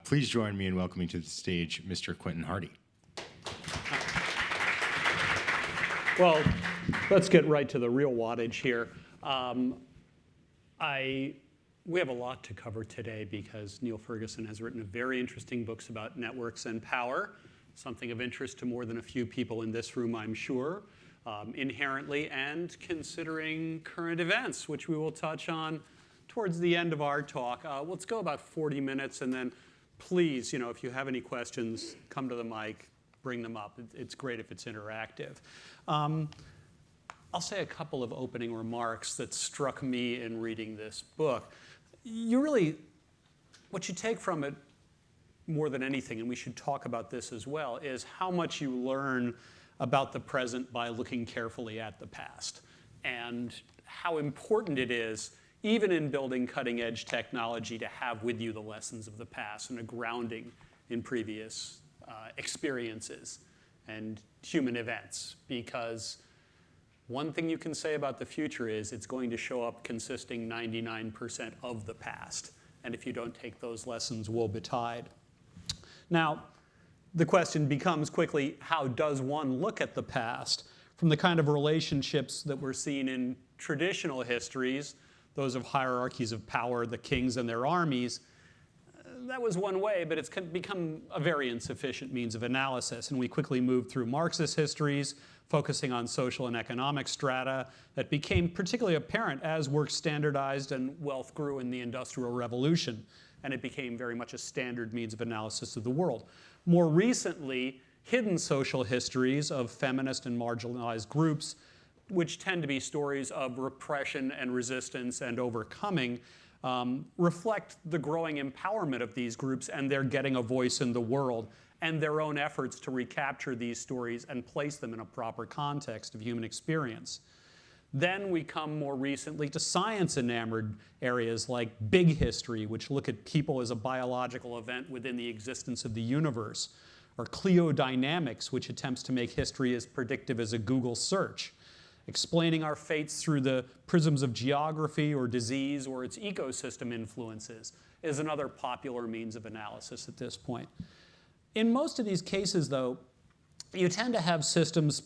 Please join me in welcoming to the stage Mr. Quentin Hardy. Well, let's get right to the real wattage here. We have a lot to cover today because Niall Ferguson has written very interesting books about networks and power, something of interest to more than a few people in this room, I'm sure, inherently, and considering current events, which we will touch on towards the end of our talk. Let's go about 40 minutes, and then please, if you have any questions, come to the mic, bring them up. It's great if it's interactive. I'll say a couple of opening remarks that struck me in reading this book. What you take from it more than anything, and we should talk about this as well, is how much you learn about the present by looking carefully at the past, and how important it is, even in building cutting-edge technology, to have with you the lessons of the past and a grounding in previous experiences and human events. Because one thing you can say about the future is it's going to show up consisting 99% of the past. And if you don't take those lessons, woe betide. Now, the question becomes quickly, how does one look at the past from the kind of relationships that we're seeing in traditional histories, those of hierarchies of power, the kings and their armies? That was one way, but it's become a very insufficient means of analysis. And we quickly moved through Marxist histories, focusing on social and economic strata that became particularly apparent as work standardized and wealth grew in the Industrial Revolution. And it became very much a standard means of analysis of the world. More recently, hidden social histories of feminist and marginalized groups, which tend to be stories of repression and resistance and overcoming, reflect the growing empowerment of these groups and their getting a voice in the world and their own efforts to recapture these stories and place them in a proper context of human experience. Then we come more recently to science-enamored areas like big history, which look at people as a biological event within the existence of the universe, or cliodynamics, which attempts to make history as predictive as a Google search. Explaining our fates through the prisms of geography or disease or its ecosystem influences is another popular means of analysis at this point. In most of these cases, though, you tend to have systems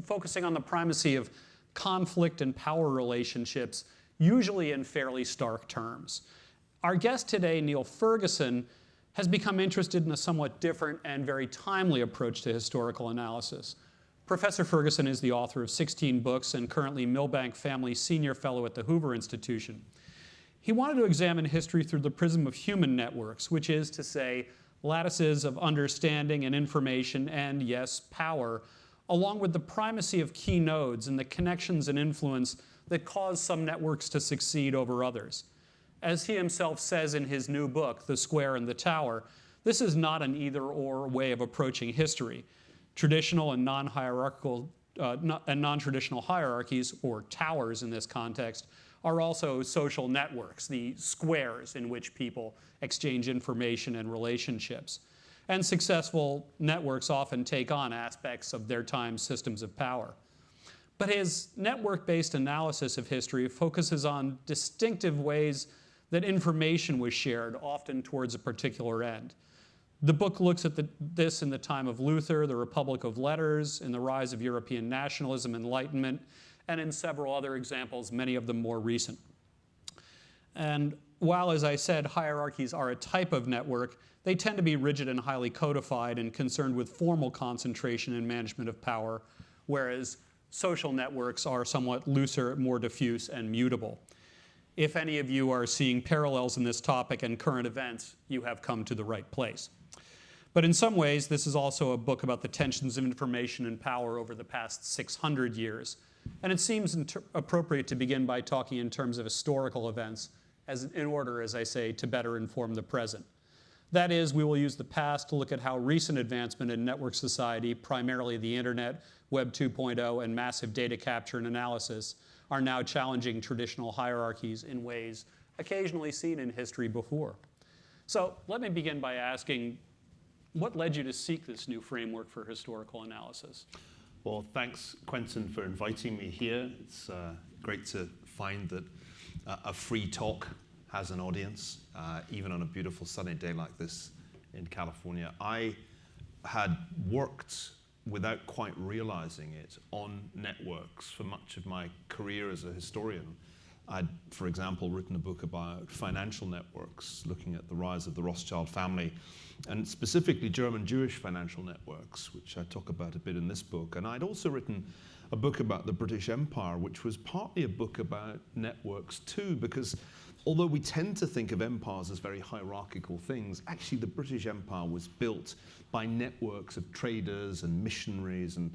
focusing on the primacy of conflict and power relationships, usually in fairly stark terms. Our guest today, Niall Ferguson, has become interested in a somewhat different and very timely approach to historical analysis. Professor Ferguson is the author of 16 books and currently Milbank Family Senior Fellow at the Hoover Institution. He wanted to examine history through the prism of human networks, which is to say, lattices of understanding and information and, yes, power, along with the primacy of key nodes and the connections and influence that cause some networks to succeed over others. As he himself says in his new book, The Square and the Tower, this is not an either-or way of approaching history. Traditional and non-hierarchical and non-traditional hierarchies, or towers in this context, are also social networks, the squares in which people exchange information and relationships. And successful networks often take on aspects of their time's systems of power. But his network-based analysis of history focuses on distinctive ways that information was shared, often towards a particular end. The book looks at this in the time of Luther, the Republic of Letters, in the rise of European nationalism, Enlightenment, and in several other examples, many of them more recent. And while, as I said, hierarchies are a type of network, they tend to be rigid and highly codified and concerned with formal concentration and management of power, whereas social networks are somewhat looser, more diffuse, and mutable. If any of you are seeing parallels in this topic and current events, you have come to the right place. But in some ways, this is also a book about the tensions of information and power over the past 600 years. And it seems appropriate to begin by talking in terms of historical events, in order, as I say, to better inform the present. That is, we will use the past to look at how recent advancement in network society, primarily the internet, Web 2.0, and massive data capture and analysis, are now challenging traditional hierarchies in ways occasionally seen in history before. So let me begin by asking, what led you to seek this new framework for historical analysis? Well, thanks, Quentin, for inviting me here. It's great to find that a free talk has an audience, even on a beautiful sunny day like this in California. I had worked, without quite realizing it, on networks for much of my career as a historian. I'd, for example, written a book about financial networks, looking at the rise of the Rothschild family, and specifically German-Jewish financial networks, which I talk about a bit in this book. And I'd also written a book about the British Empire, which was partly a book about networks too, because although we tend to think of empires as very hierarchical things, actually the British Empire was built by networks of traders and missionaries and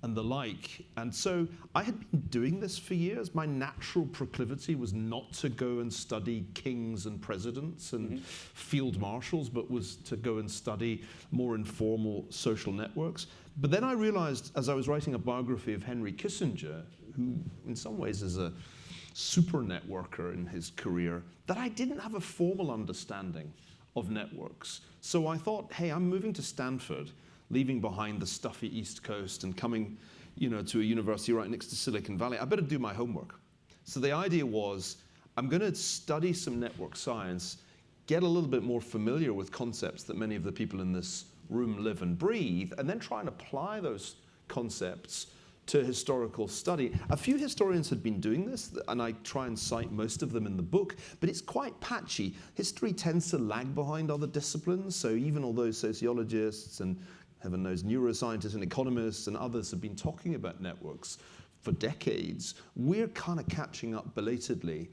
the like. And so I had been doing this for years. My natural proclivity was not to go and study kings and presidents and field marshals, but was to go and study more informal social networks. But then I realized, as I was writing a biography of Henry Kissinger, who in some ways is a super networker in his career, that I didn't have a formal understanding of networks. So I thought, hey, I'm moving to Stanford, leaving behind the stuffy East Coast and coming, to a university right next to Silicon Valley. I better do my homework. So the idea was, I'm going to study some network science, get a little bit more familiar with concepts that many of the people in this room live and breathe, and then try and apply those concepts to historical study. A few historians had been doing this, and I try and cite most of them in the book, but it's quite patchy. History tends to lag behind other disciplines, so even although sociologists and heaven knows neuroscientists and economists and others have been talking about networks for decades, we're kind of catching up belatedly.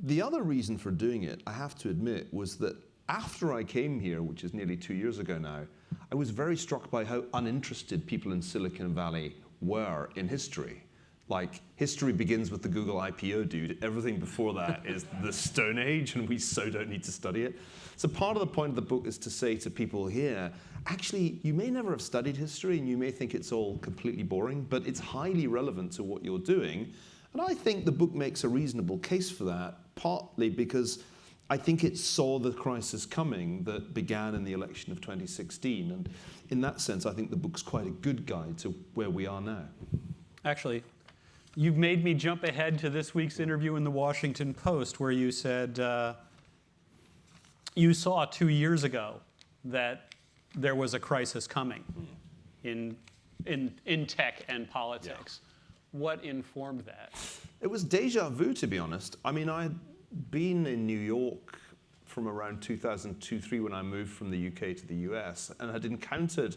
The other reason for doing it, I have to admit, was that after I came here, which is nearly 2 years ago now, I was very struck by how uninterested people in Silicon Valley were in history. Like, history begins with the Google IPO, dude. Everything before that is the Stone Age, and we so don't need to study it. So part of the point of the book is to say to people here, actually, you may never have studied history, and you may think it's all completely boring, but it's highly relevant to what you're doing. And I think the book makes a reasonable case for that, partly because I think it saw the crisis coming that began in the election of 2016. And in that sense, I think the book's quite a good guide to where we are now. Actually, you've made me jump ahead to this week's interview in the Washington Post, where you said you saw 2 years ago that there was a crisis coming in tech and politics. Yeah. What informed that? It was déjà vu, to be honest. I mean, I had been in New York from around 2002-03 when I moved from the UK to the US, and had encountered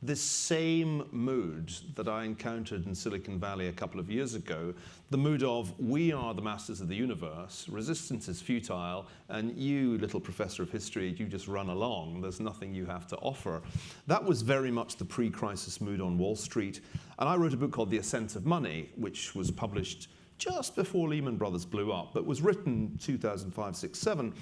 this same mood that I encountered in Silicon Valley a couple of years ago, the mood of, we are the masters of the universe, resistance is futile, and you, little professor of history, you just run along, there's nothing you have to offer. That was very much the pre-crisis mood on Wall Street, and I wrote a book called The Ascent of Money, which was published just before Lehman Brothers blew up, but was written 2005, 6, 7.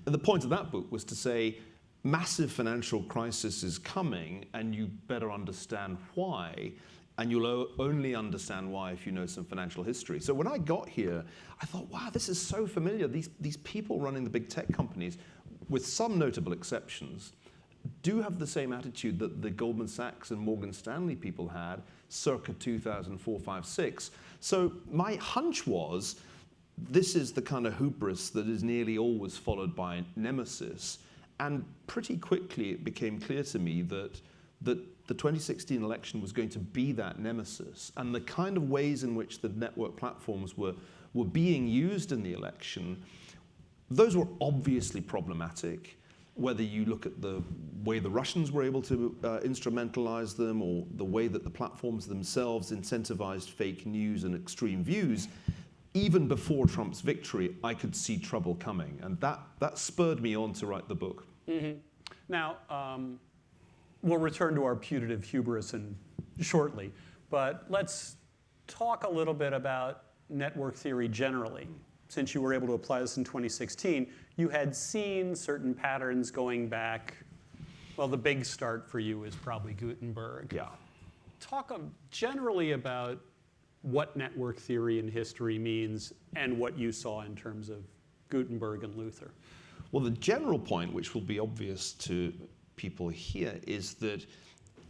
And the point of that book was to say, massive financial crisis is coming, and you better understand why, and you'll only understand why if you know some financial history. So when I got here, I thought, wow, this is so familiar. These people running the big tech companies, with some notable exceptions, do have the same attitude that the Goldman Sachs and Morgan Stanley people had circa 2004, 5, 6. So my hunch was, this is the kind of hubris that is nearly always followed by nemesis. And pretty quickly it became clear to me that the 2016 election was going to be that nemesis. And the kind of ways in which the network platforms were being used in the election, those were obviously problematic. Whether you look at the way the Russians were able to instrumentalize them, or the way that the platforms themselves incentivized fake news and extreme views, even before Trump's victory, I could see trouble coming. And that spurred me on to write the book. Mm-hmm. Now, we'll return to our putative hubris shortly, but let's talk a little bit about network theory generally. Since you were able to apply this in 2016, you had seen certain patterns going back. Well, the big start for you is probably Gutenberg. Yeah. Talk generally about what network theory in history means and what you saw in terms of Gutenberg and Luther. Well, the general point, which will be obvious to people here, is that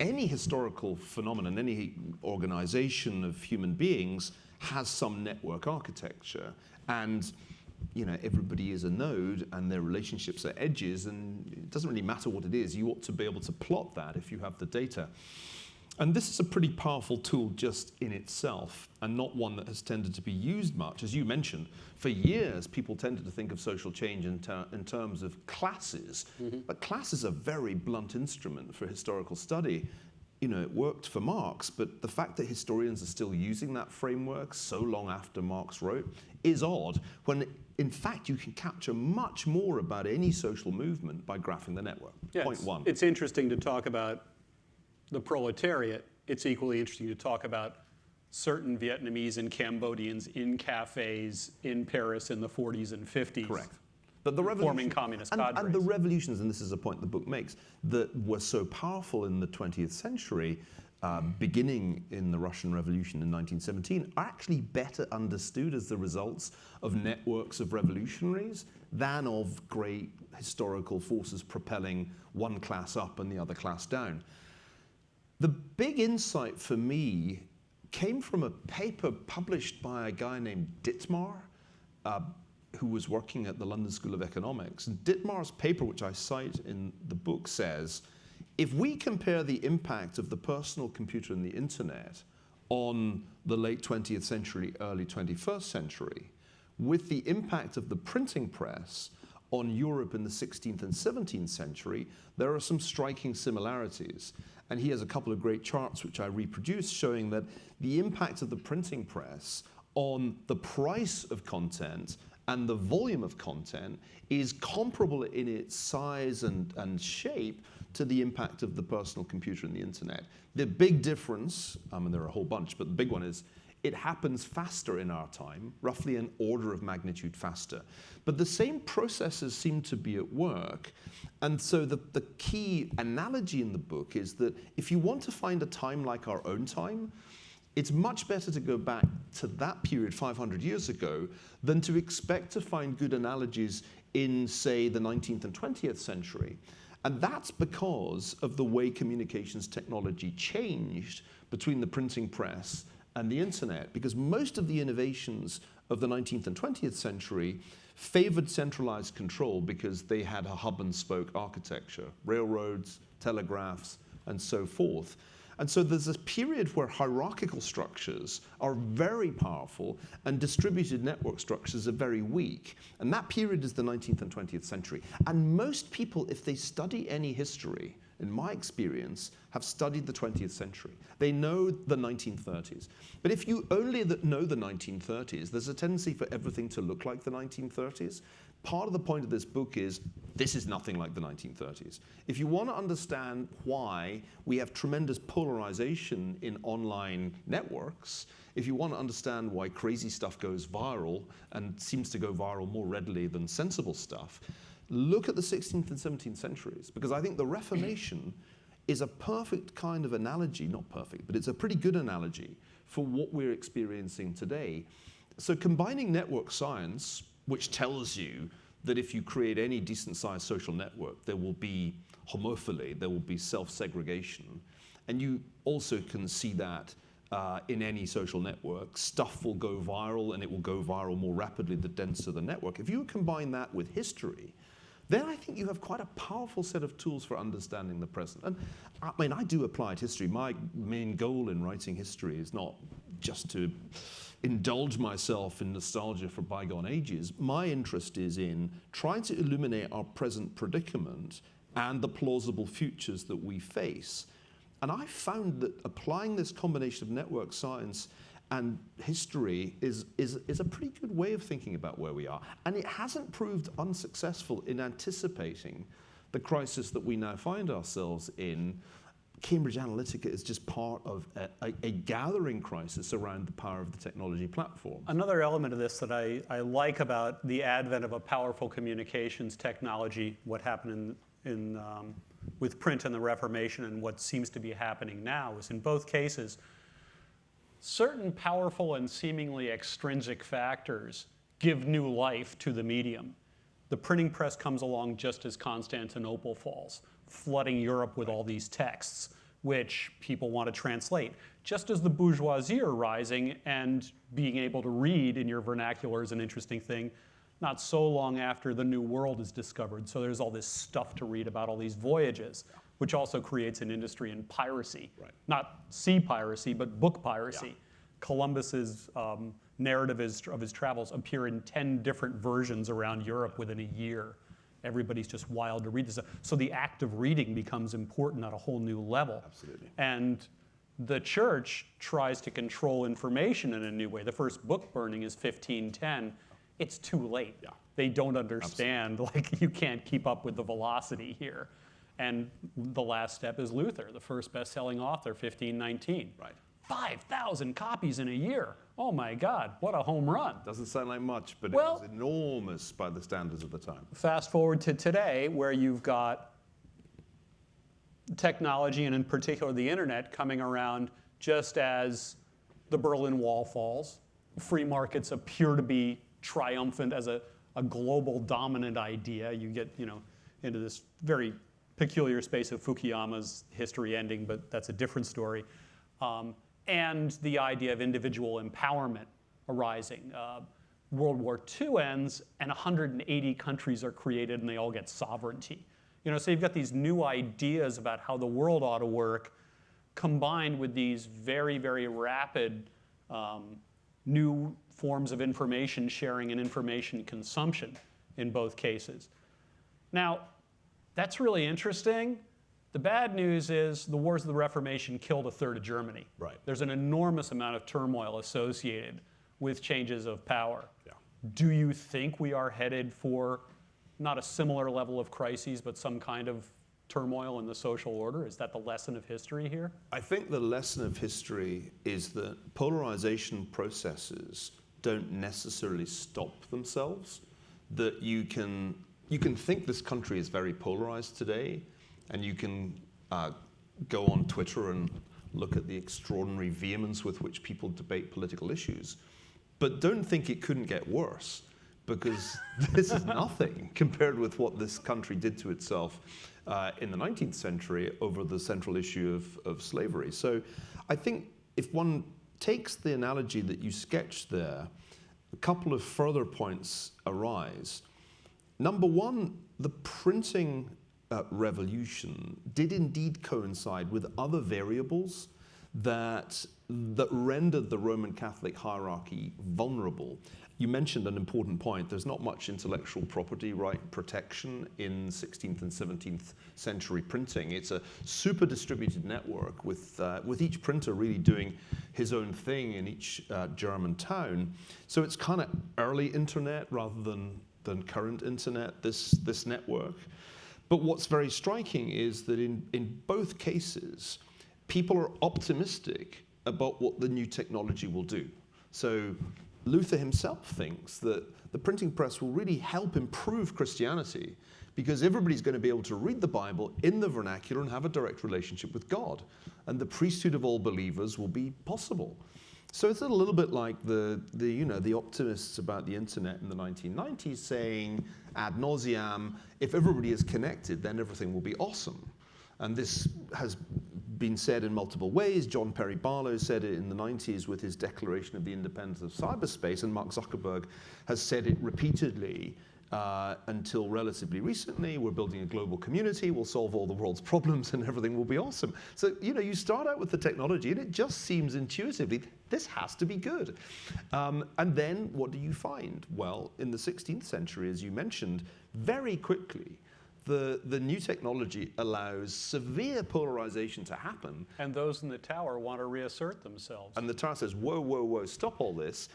any historical phenomenon, any organization of human beings has some network architecture. And everybody is a node and their relationships are edges, and it doesn't really matter what it is. You ought to be able to plot that if you have the data. And this is a pretty powerful tool just in itself, and not one that has tended to be used much. As you mentioned, for years, people tended to think of social change in terms of classes. But class is a very blunt instrument for historical study. It worked for Marx, but the fact that historians are still using that framework so long after Marx wrote is odd, when in fact you can capture much more about any social movement by graphing the network. Point one. It's interesting to talk about the proletariat. It's equally interesting to talk about certain Vietnamese and Cambodians in cafes in Paris in the 40s and 50s. Correct. But the forming communist cadres. And the revolutions, and this is a point the book makes, that were so powerful in the 20th century, beginning in the Russian Revolution in 1917, are actually better understood as the results of networks of revolutionaries than of great historical forces propelling one class up and the other class down. The big insight for me came from a paper published by a guy named Dittmar, who was working at the London School of Economics. And Dittmar's paper, which I cite in the book, says, if we compare the impact of the personal computer and the internet on the late 20th century, early 21st century, with the impact of the printing press on Europe in the 16th and 17th century, there are some striking similarities. And he has a couple of great charts which I reproduced showing that the impact of the printing press on the price of content and the volume of content is comparable in its size and shape to the impact of the personal computer and the internet. The big difference, and there are a whole bunch, but the big one is it happens faster in our time, roughly an order of magnitude faster. But the same processes seem to be at work. And so the key analogy in the book is that if you want to find a time like our own time, it's much better to go back to that period 500 years ago than to expect to find good analogies in, say, the 19th and 20th century. And that's because of the way communications technology changed between the printing press and the internet, because most of the innovations of the 19th and 20th century favored centralized control because they had a hub and spoke architecture, railroads, telegraphs, and so forth. And so there's this period where hierarchical structures are very powerful and distributed network structures are very weak. And that period is the 19th and 20th century. And most people, if they study any history, in my experience, have studied the 20th century. They know the 1930s. But if you only know the 1930s, there's a tendency for everything to look like the 1930s. Part of the point of this book is this is nothing like the 1930s. If you want to understand why we have tremendous polarization in online networks, if you want to understand why crazy stuff goes viral and seems to go viral more readily than sensible stuff, look at the 16th and 17th centuries, because I think the Reformation is a perfect kind of analogy, not perfect, but it's a pretty good analogy for what we're experiencing today. So combining network science, which tells you that if you create any decent-sized social network, there will be homophily, there will be self-segregation. And you also can see that in any social network. Stuff will go viral, and it will go viral more rapidly the denser the network. If you combine that with history, then I think you have quite a powerful set of tools for understanding the present. And I mean, I do applied history. My main goal in writing history is not just to indulge myself in nostalgia for bygone ages. My interest is in trying to illuminate our present predicament and the plausible futures that we face. And I found that applying this combination of network science and history is a pretty good way of thinking about where we are. And it hasn't proved unsuccessful in anticipating the crisis that we now find ourselves in. Cambridge Analytica is just part of a gathering crisis around the power of the technology platform. Another element of this that I like about the advent of a powerful communications technology, what happened with print and the Reformation and what seems to be happening now, is in both cases, certain powerful and seemingly extrinsic factors give new life to the medium. The printing press comes along just as Constantinople falls, flooding Europe with all these texts. which people want to translate. Just as the bourgeoisie are rising and being able to read in your vernacular is an interesting thing, not so long after the New World is discovered. So there's all this stuff to read about all these voyages, which also creates an industry in piracy. Right. Not sea piracy, but book piracy. Yeah. Columbus's narrative of his travels appear in 10 different versions around Europe within a year. Everybody's just wild to read this. So the act of reading becomes important at a whole new level. Absolutely. And the church tries to control information in a new way. The first book burning is 1510. It's too late. Yeah. They don't understand, like, you can't keep up with the velocity here. And the last step is Luther, the first best-selling author, 1519. Right. 5,000 copies in a year. Oh my God, what a home run. Doesn't sound like much, but Well, it was enormous by the standards of the time. Fast forward to today, where you've got technology, and in particular the internet, coming around just as the Berlin Wall falls. Free markets appear to be triumphant as a global dominant idea. You get, into this very peculiar space of Fukuyama's history ending, but that's a different story. And the idea of individual empowerment arising. World War II ends, and 180 countries are created, and they all get sovereignty. So you've got these new ideas about how the world ought to work, combined with these very, very rapid new forms of information sharing and information consumption in both cases. Now, that's really interesting. The bad news is the wars of the Reformation killed a third of Germany. Right. There's an enormous amount of turmoil associated with changes of power. Yeah. Do you think we are headed for not a similar level of crises, but some kind of turmoil in the social order? Is that the lesson of history here? I think the lesson of history is that polarization processes don't necessarily stop themselves. That you can think this country is very polarized today, and you can go on Twitter and look at the extraordinary vehemence with which people debate political issues. But don't think it couldn't get worse, because this is nothing compared with what this country did to itself in the 19th century over the central issue of slavery. So I think if one takes the analogy that you sketched there, a couple of further points arise. Number one, the printing revolution did indeed coincide with other variables that rendered the Roman Catholic hierarchy vulnerable. You mentioned an important point. There's not much intellectual property right protection in 16th and 17th century printing. It's a super distributed network with each printer really doing his own thing in each German town. So it's kind of early internet rather than current internet, this network. But what's very striking is that in both cases, people are optimistic about what the new technology will do. So Luther himself thinks that the printing press will really help improve Christianity because everybody's going to be able to read the Bible in the vernacular and have a direct relationship with God. And the priesthood of all believers will be possible. So it's a little bit like the optimists about the internet in the 1990s saying ad nauseam, if everybody is connected, then everything will be awesome. And this has been said in multiple ways. John Perry Barlow said it in the 90s with his declaration of the independence of cyberspace, and Mark Zuckerberg has said it repeatedly until relatively recently. We're building a global community, we'll solve all the world's problems and everything will be awesome. So, you start out with the technology and it just seems intuitively, this has to be good. And then what do you find? Well, in the 16th century, as you mentioned, very quickly, the new technology allows severe polarization to happen. And those in the tower want to reassert themselves. And the tower says, whoa, whoa, whoa, stop all this.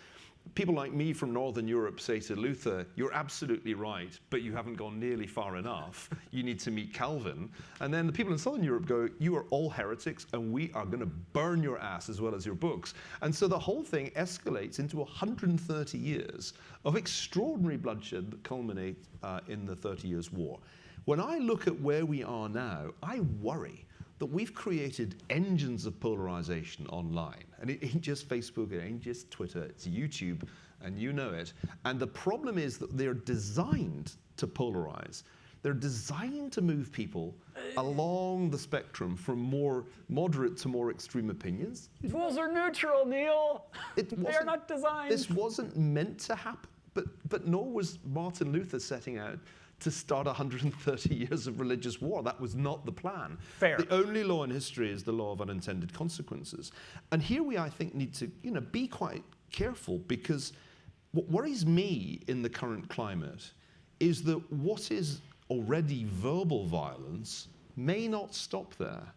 People like me from Northern Europe say to Luther, you're absolutely right, but you haven't gone nearly far enough. You need to meet Calvin. And then the people in Southern Europe go, you are all heretics, and we are going to burn your ass as well as your books. And so the whole thing escalates into 130 years of extraordinary bloodshed that culminate in the 30 Years' War. When I look at where we are now, I worry that we've created engines of polarization online. And it ain't just Facebook, it ain't just Twitter, it's YouTube, and you know it. And the problem is that they're designed to polarize. They're designed to move people along the spectrum from more moderate to more extreme opinions. Tools are neutral, Neil. They are not designed. This wasn't meant to happen, but nor was Martin Luther setting out to start 130 years of religious war. That was not the plan. Fair. The only law in history is the law of unintended consequences. And here we, I think, need to be quite careful, because what worries me in the current climate is that what is already verbal violence may not stop there,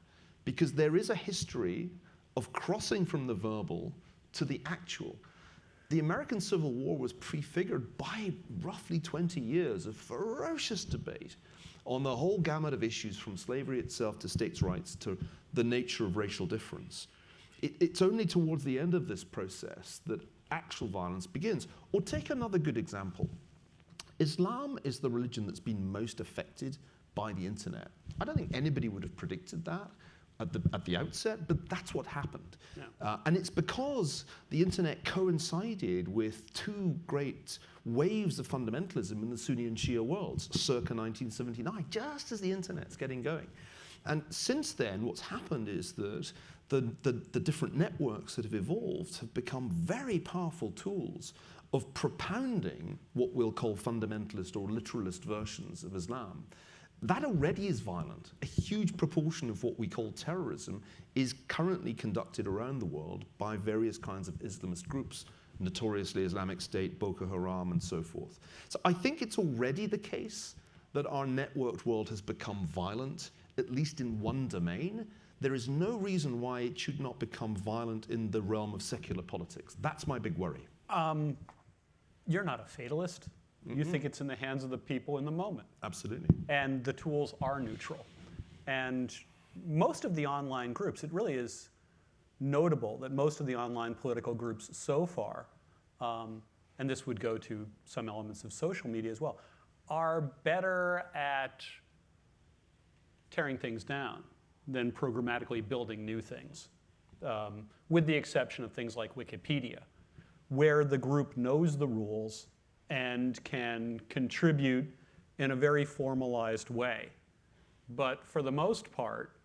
because there is a history of crossing from the verbal to the actual. The American Civil War was prefigured by roughly 20 years of ferocious debate on the whole gamut of issues, from slavery itself to states' rights to the nature of racial difference. It's only towards the end of this process that actual violence begins. Or take another good example. Islam is the religion that's been most affected by the internet. I don't think anybody would have predicted that at the outset, but that's what happened. Yeah. And it's because the internet coincided with two great waves of fundamentalism in the Sunni and Shia worlds, circa 1979, just as the internet's getting going. And since then, what's happened is that the different networks that have evolved have become very powerful tools of propounding what we'll call fundamentalist or literalist versions of Islam. That already is violent. A huge proportion of what we call terrorism is currently conducted around the world by various kinds of Islamist groups, notoriously Islamic State, Boko Haram, and so forth. So I think it's already the case that our networked world has become violent, at least in one domain. There is no reason why it should not become violent in the realm of secular politics. That's my big worry. You're not a fatalist. You think it's in the hands of the people in the moment. Absolutely. And the tools are neutral. And most of the online groups, it really is notable that most of the online political groups so far, and this would go to some elements of social media as well, are better at tearing things down than programmatically building new things, with the exception of things like Wikipedia, where the group knows the rules and can contribute in a very formalized way. But for the most part,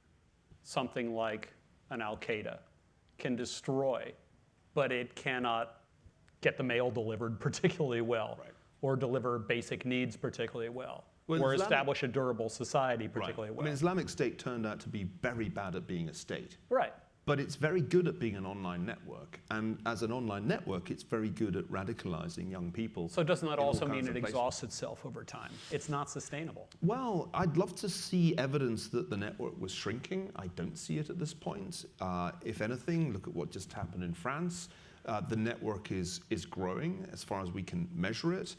something like an Al-Qaeda can destroy, but it cannot get the mail delivered particularly well, right, or deliver basic needs particularly well, or establish a durable society particularly well. I mean, Islamic State turned out to be very bad at being a state. Right. But it's very good at being an online network. And as an online network, it's very good at radicalizing young people. So doesn't that also mean it exhausts itself over time? It's not sustainable. Well, I'd love to see evidence that the network was shrinking. I don't see it at this point. If anything, look at what just happened in France. The network is growing as far as we can measure it.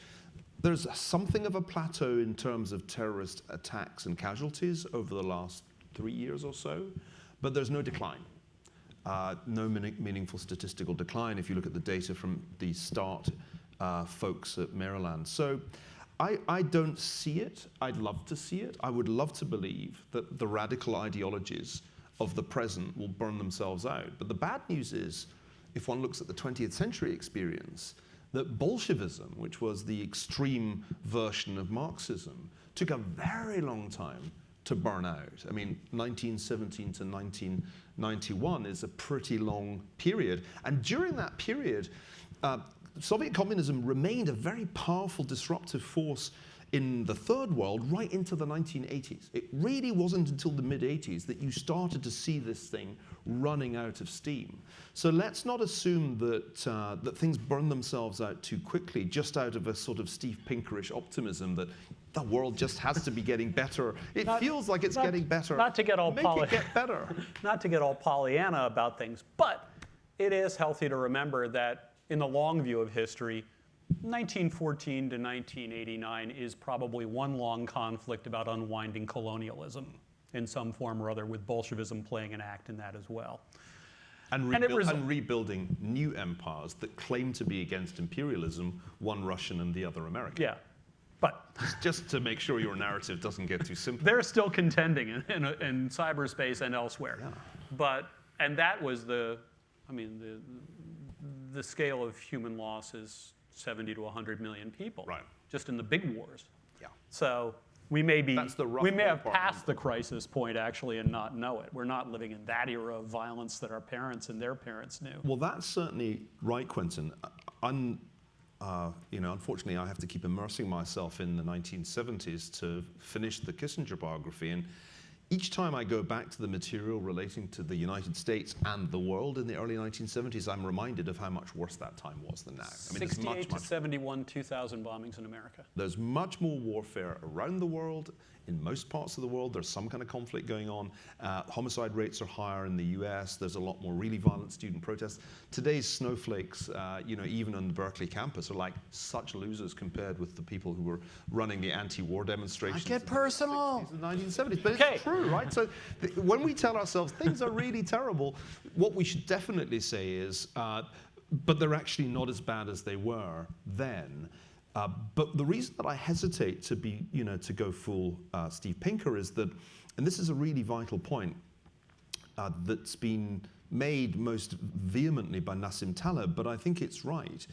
There's something of a plateau in terms of terrorist attacks and casualties over the last 3 years or so, but there's no decline. No meaningful statistical decline if you look at the data from the START folks at Maryland. So I don't see it. I'd love to see it. I would love to believe that the radical ideologies of the present will burn themselves out. But the bad news is, if one looks at the 20th century experience, that Bolshevism, which was the extreme version of Marxism, took a very long time to burn out. I mean, 1917 to 1991 is a pretty long period. And during that period, Soviet communism remained a very powerful disruptive force in the third world right into the 1980s. It really wasn't until the mid-80s that you started to see this thing running out of steam. So let's not assume that, that things burn themselves out too quickly, just out of a sort of Steve Pinkerish optimism that the world just has to be getting better. It feels like it's getting better. Not to get all Make it get better. Not to get all Pollyanna about things, but it is healthy to remember that in the long view of history, 1914 to 1989 is probably one long conflict about unwinding colonialism in some form or other, with Bolshevism playing an act in that as well. And rebuilding new empires that claim to be against imperialism, one Russian and the other American. Yeah, but just to make sure your narrative doesn't get too simple. They're still contending in cyberspace and elsewhere. Yeah. And that was the scale of human loss is 70 to 100 million people, right, just in the big wars. Yeah. So We may That's the rough we may have ballpark. passed the crisis point actually and not know it. We're not living in that era of violence that our parents and their parents knew. Well, that's certainly right, Quentin. Unfortunately, I have to keep immersing myself in the 1970s to finish the Kissinger biography. And each time I go back to the material relating to the United States and the world in the early 1970s, I'm reminded of how much worse that time was than now. I mean, 68 to 71, 2,000 bombings in America. There's much more warfare around the world. In most parts of the world, there's some kind of conflict going on. Homicide rates are higher in the US. There's a lot more really violent student protests. Today's snowflakes, even on the Berkeley campus, are like such losers compared with the people who were running the anti-war demonstrations. I get personal. In the 1970s, but it's true, right? So when we tell ourselves things are really terrible, what we should definitely say is, but they're actually not as bad as they were then. But the reason that I hesitate to be, to go full Steve Pinker is that, and this is a really vital point that's been made most vehemently by Nassim Taleb, but I think it's right.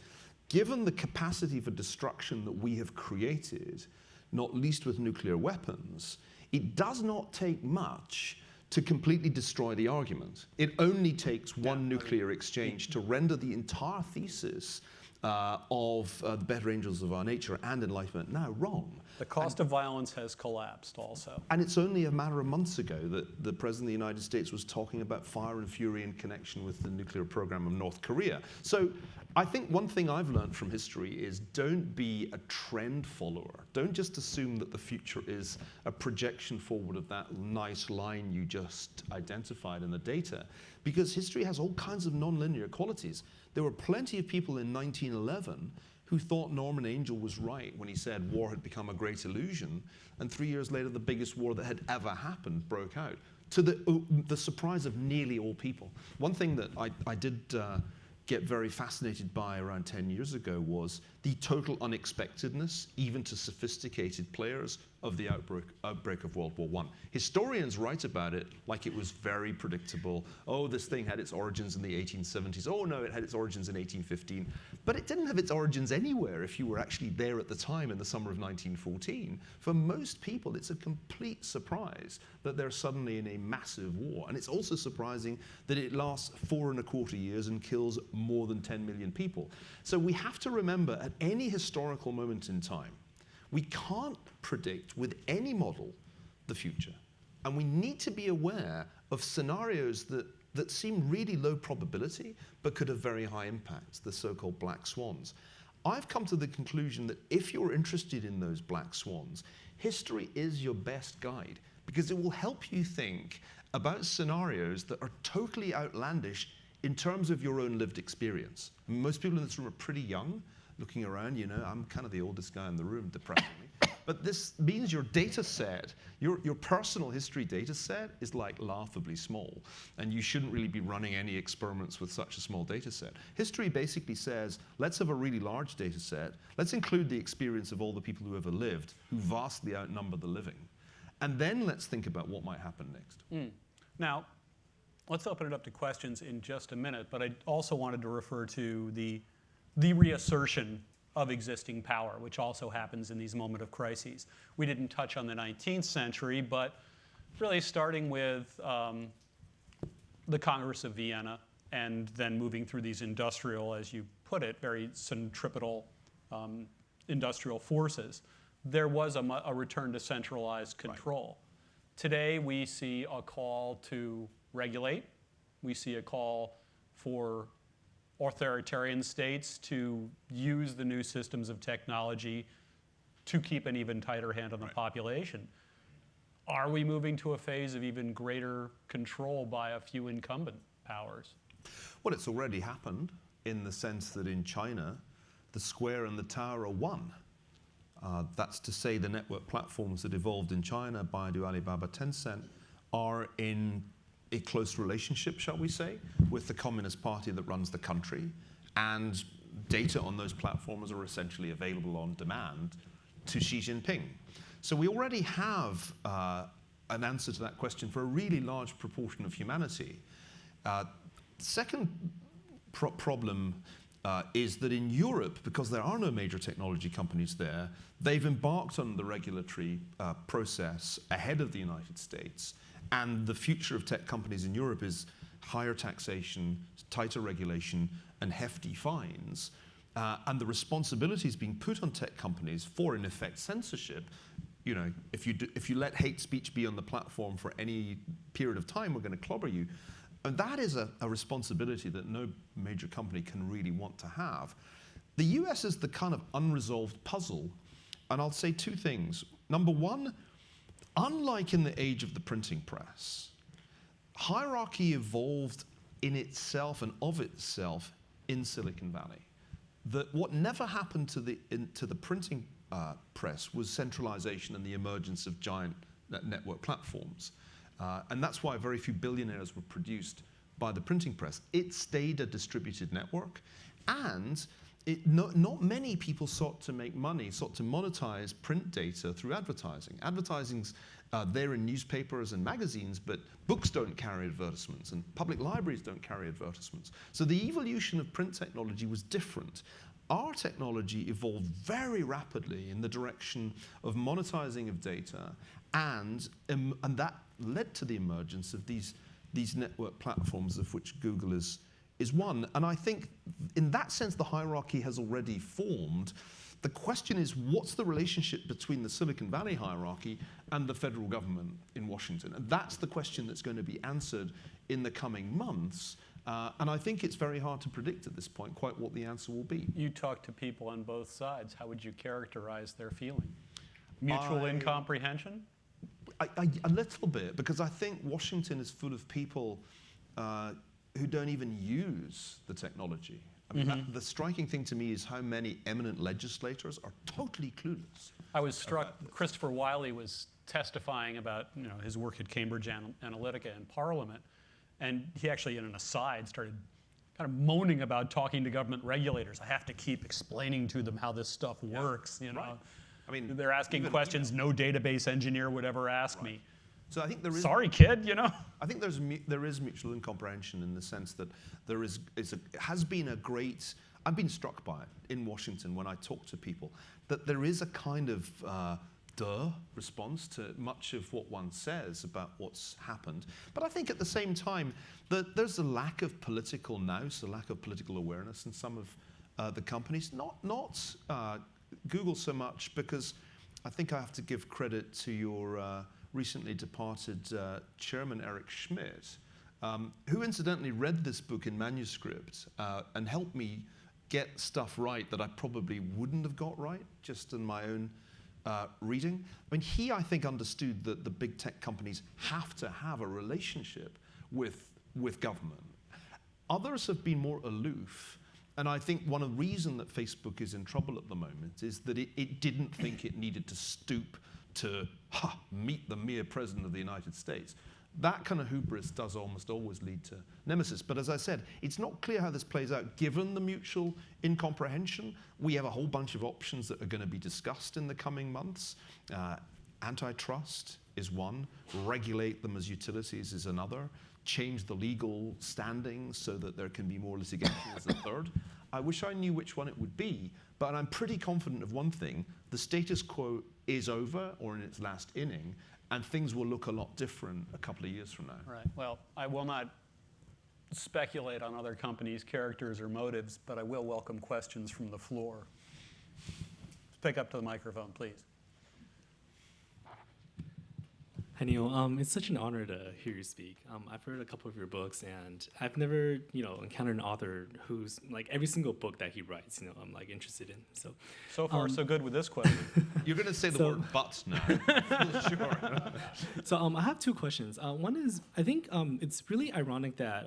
Given the capacity for destruction that we have created, not least with nuclear weapons, it does not take much to completely destroy the argument. It only takes one nuclear exchange to render the entire thesis of the better angels of our nature and enlightenment now wrong. The cost of violence has collapsed also. And it's only a matter of months ago that the President of the United States was talking about fire and fury in connection with the nuclear program of North Korea. So I think one thing I've learned from history is don't be a trend follower. Don't just assume that the future is a projection forward of that nice line you just identified in the data, because history has all kinds of nonlinear qualities. There were plenty of people in 1911 who thought Norman Angell was right when he said war had become a great illusion, and 3 years later the biggest war that had ever happened broke out, to the surprise of nearly all people. One thing that I did get very fascinated by around 10 years ago was the total unexpectedness, even to sophisticated players, of the outbreak of World War I. Historians write about it like it was very predictable. Oh, this thing had its origins in the 1870s. Oh, no, it had its origins in 1815. But it didn't have its origins anywhere if you were actually there at the time in the summer of 1914. For most people, it's a complete surprise that they're suddenly in a massive war. And it's also surprising that it lasts 4¼ years and kills more than 10 million people. So we have to remember, at any historical moment in time, we can't predict with any model the future. And we need to be aware of scenarios that seem really low probability, but could have very high impacts, the so-called black swans. I've come to the conclusion that if you're interested in those black swans, history is your best guide, because it will help you think about scenarios that are totally outlandish in terms of your own lived experience. Most people in this room are pretty young. Looking around, I'm kind of the oldest guy in the room, depressingly. But this means your data set, your personal history data set, is like laughably small. And you shouldn't really be running any experiments with such a small data set. History basically says, let's have a really large data set. Let's include the experience of all the people who ever lived, who vastly outnumber the living. And then let's think about what might happen next. Now, let's open it up to questions in just a minute, but I also wanted to refer to the reassertion of existing power, which also happens in these moments of crises. We didn't touch on the 19th century, but really starting with the Congress of Vienna and then moving through these industrial, as you put it, very centripetal industrial forces, there was a return to centralized control. Right. Today, we see a call to regulate. We see a call for authoritarian states to use the new systems of technology to keep an even tighter hand on the population. Are we moving to a phase of even greater control by a few incumbent powers? Well, it's already happened in the sense that in China, the square and the tower are one. That's to say the network platforms that evolved in China, Baidu, Alibaba, Tencent, are in a close relationship, shall we say, with the Communist Party that runs the country, and data on those platforms are essentially available on demand to Xi Jinping. So we already have an answer to that question for a really large proportion of humanity. Second problem is that in Europe, because there are no major technology companies there, they've embarked on the regulatory process ahead of the United States. And the future of tech companies in Europe is higher taxation, tighter regulation, and hefty fines. And the responsibilities being put on tech companies for, in effect, censorship. You know, if you let hate speech be on the platform for any period of time, we're going to clobber you. And that is a responsibility that no major company can really want to have. The US is the kind of unresolved puzzle. And I'll say two things. Number one, unlike in the age of the printing press, hierarchy evolved in itself and of itself in Silicon Valley. That what never happened to the printing press was centralization and the emergence of giant network platforms. And that's why very few billionaires were produced by the printing press. It stayed a distributed network, and not many people sought to make money, sought to monetize print data through advertising. Advertising's there in newspapers and magazines, but books don't carry advertisements, and public libraries don't carry advertisements. So the evolution of print technology was different. Our technology evolved very rapidly in the direction of monetizing of data, and that led to the emergence of these network platforms, of which Google is one. And I think in that sense, the hierarchy has already formed. The question is, what's the relationship between the Silicon Valley hierarchy and the federal government in Washington? And that's the question that's going to be answered in the coming months. And I think it's very hard to predict at this point quite what the answer will be. You talk to people on both sides. How would you characterize their feeling? Mutual incomprehension? A little bit, because I think Washington is full of people who don't even use the technology. I mean, the striking thing to me is how many eminent legislators are totally clueless. I was struck, Christopher Wiley was testifying about his work at Cambridge Analytica in Parliament, and he actually, in an aside, started kind of moaning about talking to government regulators. I have to keep explaining to them how this stuff works. Right. I mean, they're asking questions no database engineer would ever ask me. So I think there is. Sorry, kid. I think there is mutual incomprehension in the sense that there has been a great. I've been struck by it in Washington when I talk to people that there is a kind of response to much of what one says about what's happened. But I think at the same time that there's a lack of political nous, a lack of political awareness in some of the companies. Not Google so much, because I think I have to give credit to your recently departed chairman, Eric Schmidt, who incidentally read this book in manuscript and helped me get stuff right that I probably wouldn't have got right just in my own reading. I mean, I think, understood that the big tech companies have to have a relationship with government. Others have been more aloof. And I think one of the reasons that Facebook is in trouble at the moment is that it didn't think it needed to stoop to meet the mere president of the United States. That kind of hubris does almost always lead to nemesis. But as I said, it's not clear how this plays out given the mutual incomprehension. We have a whole bunch of options that are going to be discussed in the coming months. Antitrust is one. Regulate them as utilities is another. Change the legal standings so that there can be more litigation as a third. I wish I knew which one it would be, but I'm pretty confident of one thing. The status quo is over, or in its last inning, and things will look a lot different a couple of years from now. Right. Well, I will not speculate on other companies' characters or motives, but I will welcome questions from the floor. Pick up to the microphone, please. Hi, Neil. It's such an honor to hear you speak. I've read a couple of your books, and I've never, encountered an author who's like every single book that he writes, I'm like interested in. So far, so good with this question. You're going to say the word "but" now. Sure. So I have two questions. One is, I think it's really ironic that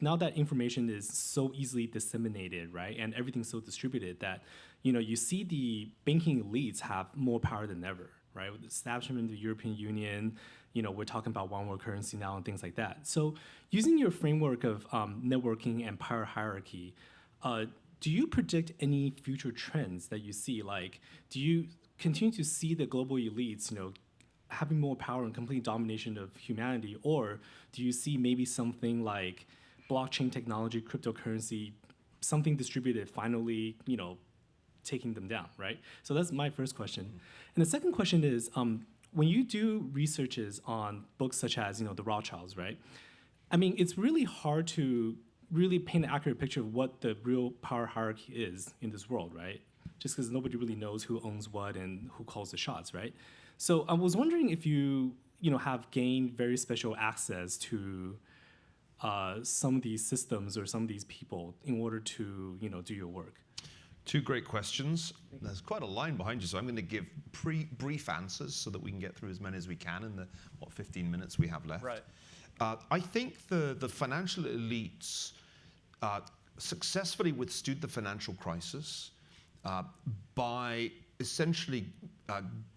now that information is so easily disseminated, right, and everything's so distributed that, you see the banking elites have more power than ever. Right, with the establishment of the European Union, we're talking about one world currency now and things like that. So using your framework of networking and power hierarchy, do you predict any future trends that you see? Like, do you continue to see the global elites, having more power and complete domination of humanity? Or do you see maybe something like blockchain technology, cryptocurrency something distributed finally, taking them down, right? So that's my first question. And the second question is, when you do researches on books such as, the Rothschilds, right? I mean, it's really hard to really paint an accurate picture of what the real power hierarchy is in this world, right? Just because nobody really knows who owns what and who calls the shots, right? So I was wondering if you, have gained very special access to some of these systems or some of these people in order to, do your work. Two great questions. There's quite a line behind you, so I'm going to give brief answers so that we can get through as many as we can in the 15 minutes we have left. Right. I think the financial elites successfully withstood the financial crisis by essentially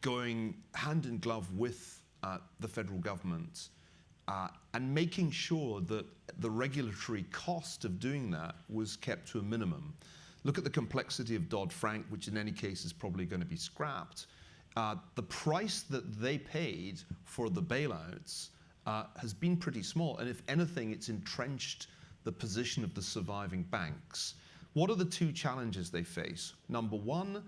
going hand in glove with the federal government and making sure that the regulatory cost of doing that was kept to a minimum. Look at the complexity of Dodd-Frank, which in any case is probably going to be scrapped. The price that they paid for the bailouts has been pretty small, and if anything, it's entrenched the position of the surviving banks. What are the two challenges they face? Number one,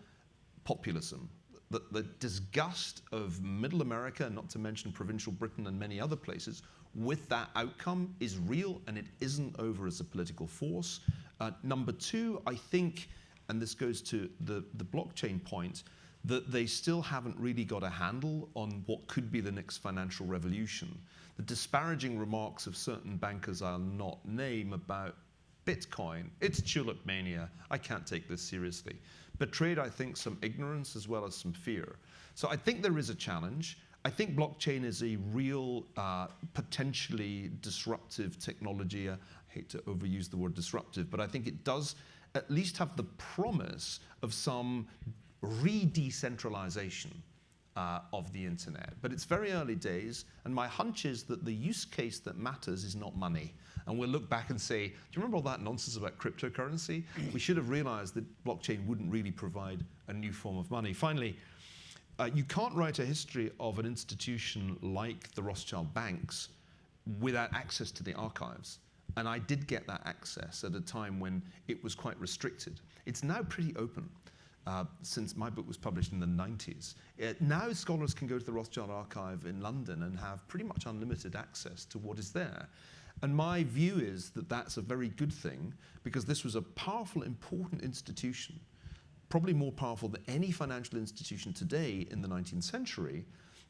populism. The disgust of middle America, not to mention provincial Britain and many other places, with that outcome is real, and it isn't over as a political force. Number two, I think, and this goes to the blockchain point, that they still haven't really got a handle on what could be the next financial revolution. The disparaging remarks of certain bankers I'll not name about Bitcoin, it's tulip mania, I can't take this seriously, betrayed, I think, some ignorance as well as some fear. So I think there is a challenge. I think blockchain is a real potentially disruptive technology. I hate to overuse the word disruptive, but I think it does at least have the promise of some re-decentralization of the internet. But it's very early days, and my hunch is that the use case that matters is not money. And we'll look back and say, do you remember all that nonsense about cryptocurrency? We should have realized that blockchain wouldn't really provide a new form of money. Finally, you can't write a history of an institution like the Rothschild banks without access to the archives. And I did get that access at a time when it was quite restricted. It's now pretty open. Since my book was published in the 90s. Now scholars can go to the Rothschild archive in London and have pretty much unlimited access to what is there. And my view is that that's a very good thing, because this was a powerful, important institution, probably more powerful than any financial institution today in the 19th century,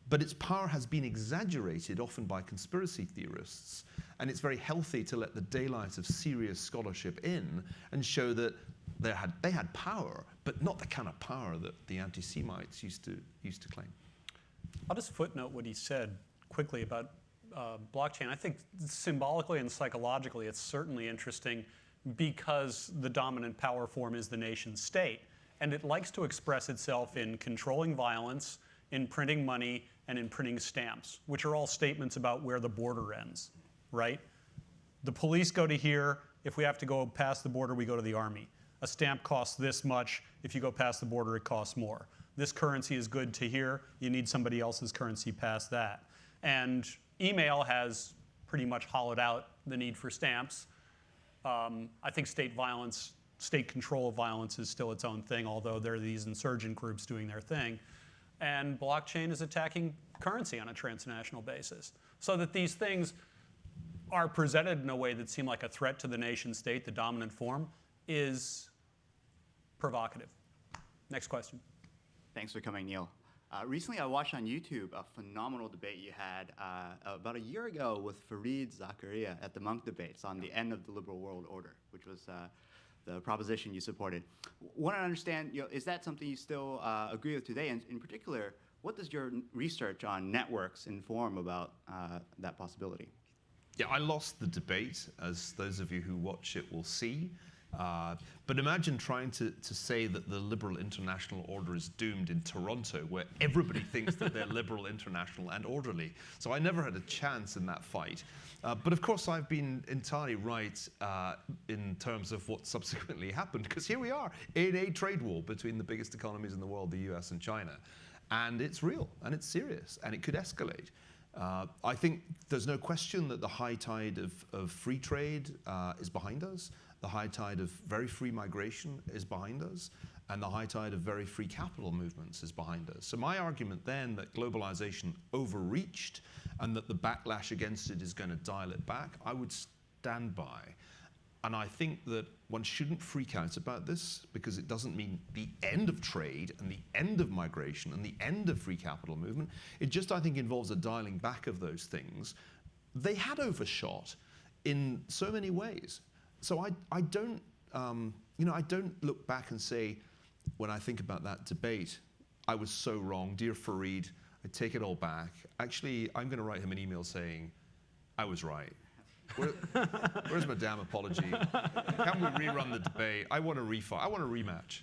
but its power has been exaggerated often by conspiracy theorists. And it's very healthy to let the daylight of serious scholarship in and show that they had power, but not the kind of power that the anti-Semites used to claim. I'll just footnote what he said quickly about blockchain. I think symbolically and psychologically it's certainly interesting because the dominant power form is the nation state. And it likes to express itself in controlling violence, in printing money, and in printing stamps, which are all statements about where the border ends, right? The police go to here. If we have to go past the border, we go to the army. A stamp costs this much. If you go past the border, it costs more. This currency is good to here. You need somebody else's currency past that. And email has pretty much hollowed out the need for stamps. I think state control of violence is still its own thing, although there are these insurgent groups doing their thing. And blockchain is attacking currency on a transnational basis. So that these things are presented in a way that seem like a threat to the nation state, the dominant form, is provocative. Next question. Thanks for coming, Neil. Recently, I watched on YouTube a phenomenal debate you had about a year ago with Fareed Zakaria at the Monk debates on the end of the liberal world order, which was the proposition you supported. Want to understand, is that something you still agree with today? And in particular, what does your research on networks inform about that possibility? Yeah, I lost the debate, as those of you who watch it will see. But imagine trying to say that the liberal international order is doomed in Toronto, where everybody thinks that they're liberal, international, and orderly. So I never had a chance in that fight. But of course, I've been entirely right in terms of what subsequently happened, because here we are in a trade war between the biggest economies in the world, the US and China. And it's real, and it's serious, and it could escalate. I think there's no question that the high tide of free trade is behind us. the high tide of very free migration is behind us, and the high tide of very free capital movements is behind us. So my argument then that globalization overreached and that the backlash against it is going to dial it back, I would stand by. And I think that one shouldn't freak out about this, because it doesn't mean the end of trade and the end of migration and the end of free capital movement. It just, I think, involves a dialing back of those things. They had overshot in so many ways. So I don't, I don't look back and say, when I think about that debate, I was so wrong, dear Fareed, I take it all back. Actually, I'm going to write him an email saying, I was right. Where's my damn apology? Can we rerun the debate? I want a rematch.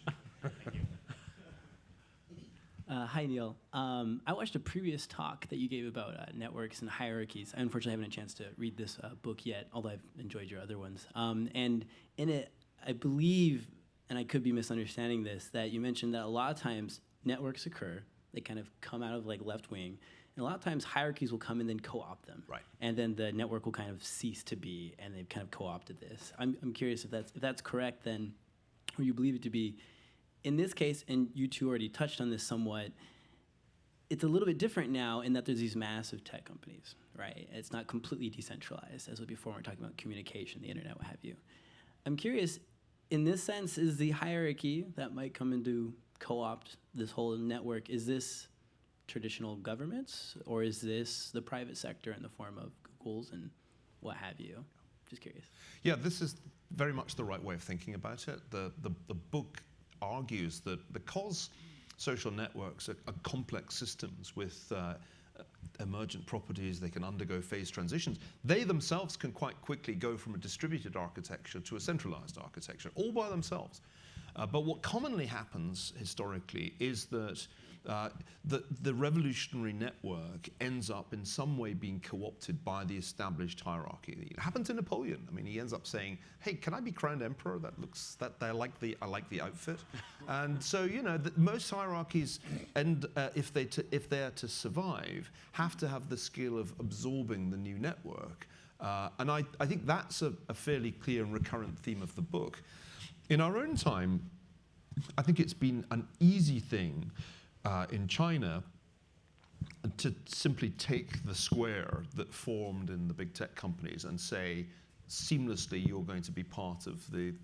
Hi, Neil. I watched a previous talk that you gave about networks and hierarchies. I unfortunately haven't had a chance to read this book yet, although I've enjoyed your other ones. And in it, I believe, and I could be misunderstanding this, that you mentioned that a lot of times networks occur, they kind of come out of like left wing, and a lot of times hierarchies will come and then co-opt them. Right. And then the network will kind of cease to be, and they've kind of co-opted this. I'm curious if that's correct then, or you believe it to be. In this case, and you two already touched on this somewhat, it's a little bit different now in that there's these massive tech companies, right? It's not completely decentralized, as was before when we're talking about communication, the internet, what have you. I'm curious, in this sense, is the hierarchy that might come into co-opt this whole network, is this traditional governments, or is this the private sector in the form of Googles and what have you? Just curious. Yeah, this is very much the right way of thinking about it. The book argues that because social networks are complex systems with emergent properties, they can undergo phase transitions, they themselves can quite quickly go from a distributed architecture to a centralized architecture, all by themselves. But what commonly happens historically is that the revolutionary network ends up in some way being co-opted by the established hierarchy. It happened to Napoleon. I mean, he ends up saying, "Hey, can I be crowned emperor? I like the outfit." And so, most hierarchies, and if they are to survive, have to have the skill of absorbing the new network. And I think that's a fairly clear and recurrent theme of the book. In our own time, I think it's been an easy thing in China to simply take the square that formed in the big tech companies and say, seamlessly, you're going to be part of the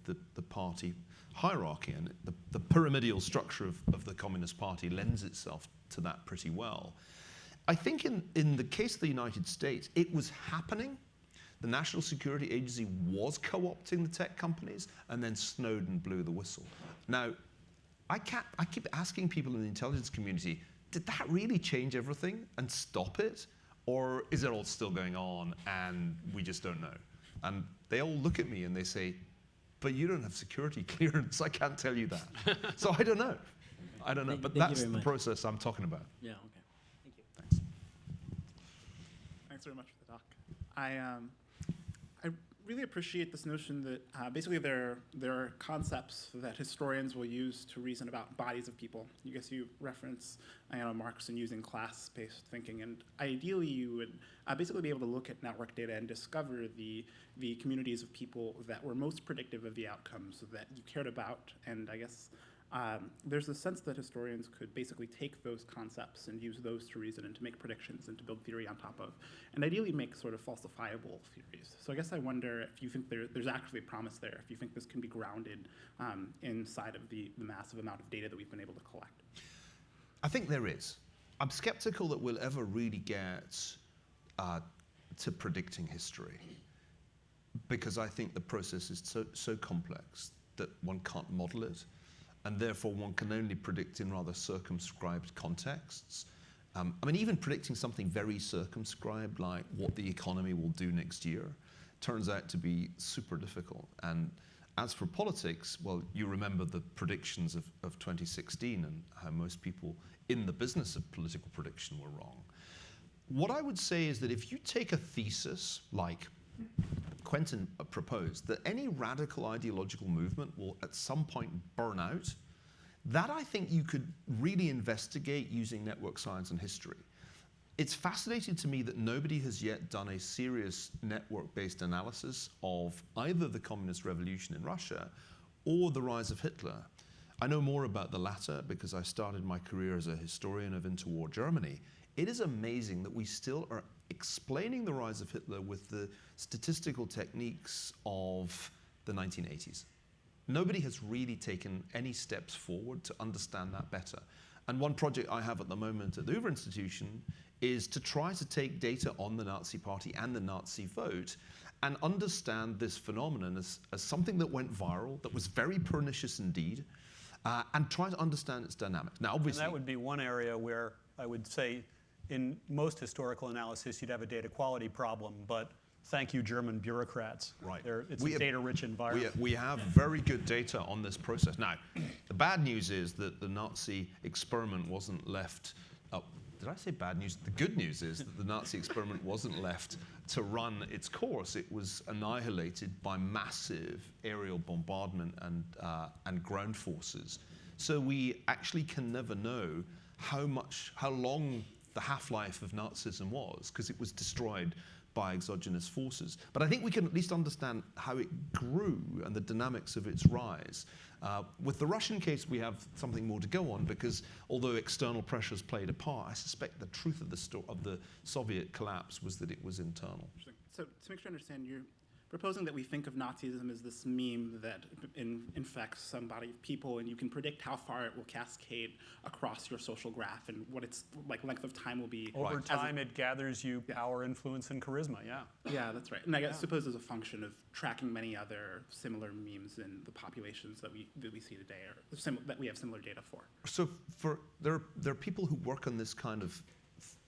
party hierarchy. And the pyramidal structure of the Communist Party lends itself to that pretty well. I think in the case of the United States, it was happening. The National Security Agency was co-opting the tech companies, and then Snowden blew the whistle. Now, I keep asking people in the intelligence community, did that really change everything and stop it? Or is it all still going on and we just don't know? And they all look at me and they say, but you don't have security clearance, I can't tell you that. So I don't know. But that's the process I'm talking about. Yeah, okay. Thank you. Thanks. Thanks very much for the talk. I really appreciate this notion that basically there are concepts that historians will use to reason about bodies of people. I guess you reference Marx and using class-based thinking, and ideally you would basically be able to look at network data and discover the communities of people that were most predictive of the outcomes that you cared about, and I guess there's a sense that historians could basically take those concepts and use those to reason and to make predictions and to build theory on top of, and ideally make sort of falsifiable theories. So I guess I wonder if you think there's actually promise there, if you think this can be grounded inside of the massive amount of data that we've been able to collect. I think there is. I'm skeptical that we'll ever really get to predicting history, because I think the process is so complex that one can't model it. And therefore one can only predict in rather circumscribed contexts. I mean, even predicting something very circumscribed, like what the economy will do next year, turns out to be super difficult. And as for politics, well, you remember the predictions of 2016 and how most people in the business of political prediction were wrong. What I would say is that if you take a thesis like Quentin proposed, that any radical ideological movement will at some point burn out, that I think you could really investigate using network science and history. it's fascinating to me that nobody has yet done a serious network-based analysis of either the communist revolution in Russia or the rise of Hitler. I know more about the latter because I started my career as a historian of interwar Germany. It is amazing that we still are explaining the rise of Hitler with the statistical techniques of the 1980s. Nobody has really taken any steps forward to understand that better. And one project I have at the moment at the Hoover Institution is to try to take data on the Nazi Party and the Nazi vote and understand this phenomenon as something that went viral, that was very pernicious indeed, and try to understand its dynamics. Now, obviously, and that would be one area where I would say in most historical analysis you'd have a data quality problem, but thank you, German bureaucrats. Right. It's a data-rich environment. We have very good data on this process. Now, the bad news is that the Nazi experiment wasn't left. Did I say bad news? The good news is that the Nazi experiment wasn't left to run its course. It was annihilated by massive aerial bombardment and ground forces. So we actually can never know how long the half-life of Nazism was, because it was destroyed by exogenous forces. But I think we can at least understand how it grew and the dynamics of its rise. With the Russian case, we have something more to go on, because although external pressures played a part, I suspect the truth of the Soviet collapse was that it was internal. So to make sure I understand, you're proposing that we think of Nazism as this meme that infects some body of people, and you can predict how far it will cascade across your social graph and what its length of time will be. Over time, it gathers you power, influence, and charisma. Yeah. Yeah, that's right. And I suppose as a function of tracking many other similar memes in the populations that we see today, or that we have similar data for. So there are people who work on this kind of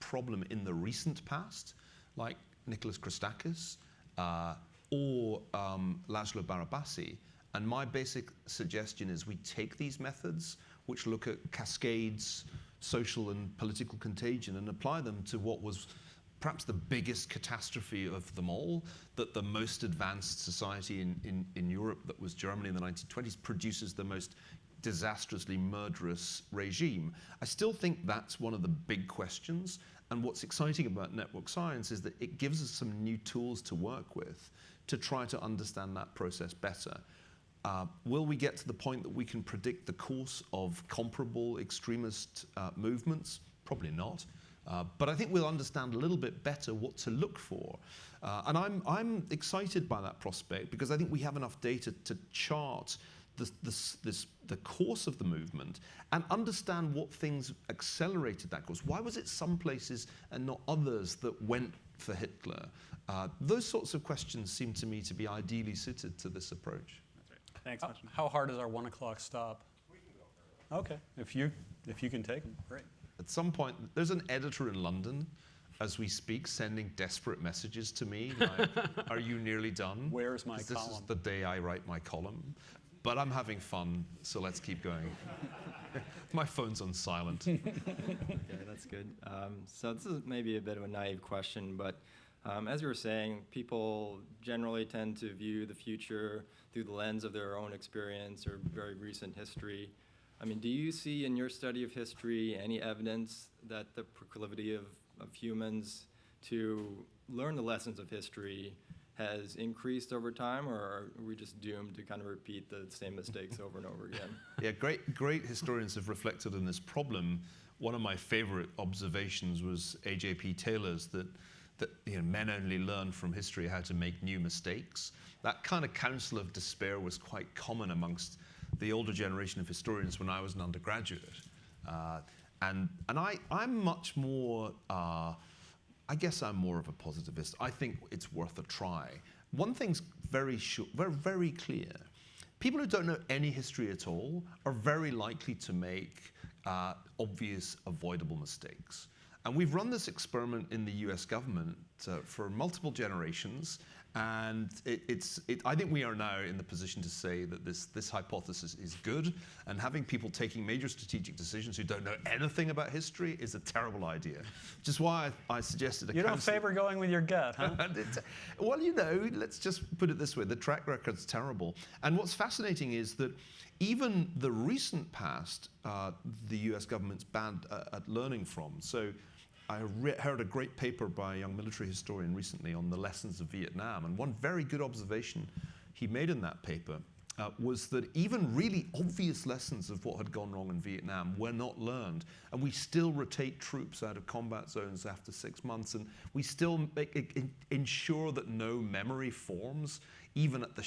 problem in the recent past, like Nicholas Christakis, or Laszlo Barabasi. And my basic suggestion is we take these methods, which look at cascades, social and political contagion, and apply them to what was perhaps the biggest catastrophe of them all, that the most advanced society in Europe, that was Germany in the 1920s, produces the most disastrously murderous regime. I still think that's one of the big questions. And what's exciting about network science is that it gives us some new tools to work with to try to understand that process better. Will we get to the point that we can predict the course of comparable extremist movements? Probably not. But I think we'll understand a little bit better what to look for. And I'm excited by that prospect, because I think we have enough data to chart the course of the movement and understand what things accelerated that course. Why was it some places and not others that went for Hitler? Those sorts of questions seem to me to be ideally suited to this approach. That's right. Thanks much. How hard is our 1 o'clock stop? We can go. Okay, if you can take them, great. At some point, there's an editor in London, as we speak, sending desperate messages to me, like, are you nearly done? Where's my column? This is the day I write my column. But I'm having fun, so let's keep going. My phone's on silent. Okay, that's good. So this is maybe a bit of a naive question, but as you were saying, people generally tend to view the future through the lens of their own experience or very recent history. I mean, do you see in your study of history any evidence that the proclivity of humans to learn the lessons of history has increased over time, or are we just doomed to kind of repeat the same mistakes over and over again? Yeah, great historians have reflected on this problem. One of my favorite observations was A.J.P. Taylor's that men only learn from history how to make new mistakes. That kind of counsel of despair was quite common amongst the older generation of historians when I was an undergraduate. And I'm much more, I guess I'm more of a positivist. I think it's worth a try. One thing's very clear. People who don't know any history at all are very likely to make obvious, avoidable mistakes. And we've run this experiment in the US government for multiple generations, and I think we are now in the position to say that this hypothesis is good, and having people taking major strategic decisions who don't know anything about history is a terrible idea. Which is why I suggested You don't favor going with your gut, huh? Well, let's just put it this way. The track record's terrible. And what's fascinating is that even the recent past, the US government's bad at learning from. So heard a great paper by a young military historian recently on the lessons of Vietnam, and one very good observation he made in that paper was that even really obvious lessons of what had gone wrong in Vietnam were not learned, and we still rotate troops out of combat zones after 6 months, and we still ensure that no memory forms, even at the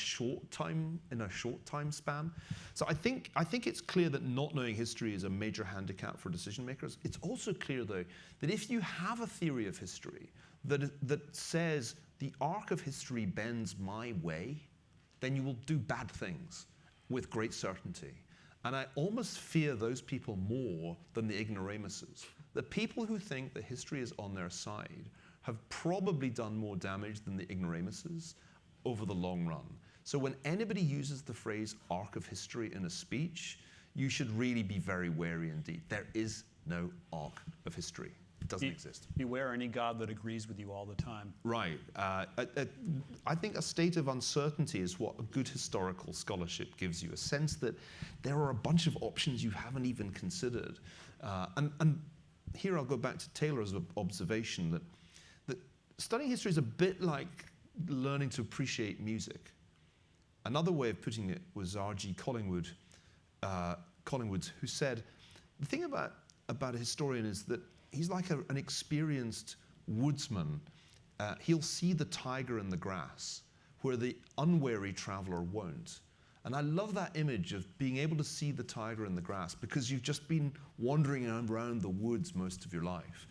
in a short time span. So I think it's clear that not knowing history is a major handicap for decision makers. It's also clear, though, that if you have a theory of history that says the arc of history bends my way, then you will do bad things with great certainty. And I almost fear those people more than the ignoramuses. The people who think that history is on their side have probably done more damage than the ignoramuses over the long run. So when anybody uses the phrase arc of history in a speech, you should really be very wary indeed. There is no arc of history. It doesn't exist. Beware any God that agrees with you all the time. Right. I think a state of uncertainty is what a good historical scholarship gives you, a sense that there are a bunch of options you haven't even considered. And here I'll go back to Taylor's observation that studying history is a bit like learning to appreciate music. Another way of putting it was R.G. Collingwood, who said, the thing about a historian is that he's like an experienced woodsman. He'll see the tiger in the grass where the unwary traveler won't. And I love that image of being able to see the tiger in the grass because you've just been wandering around the woods most of your life.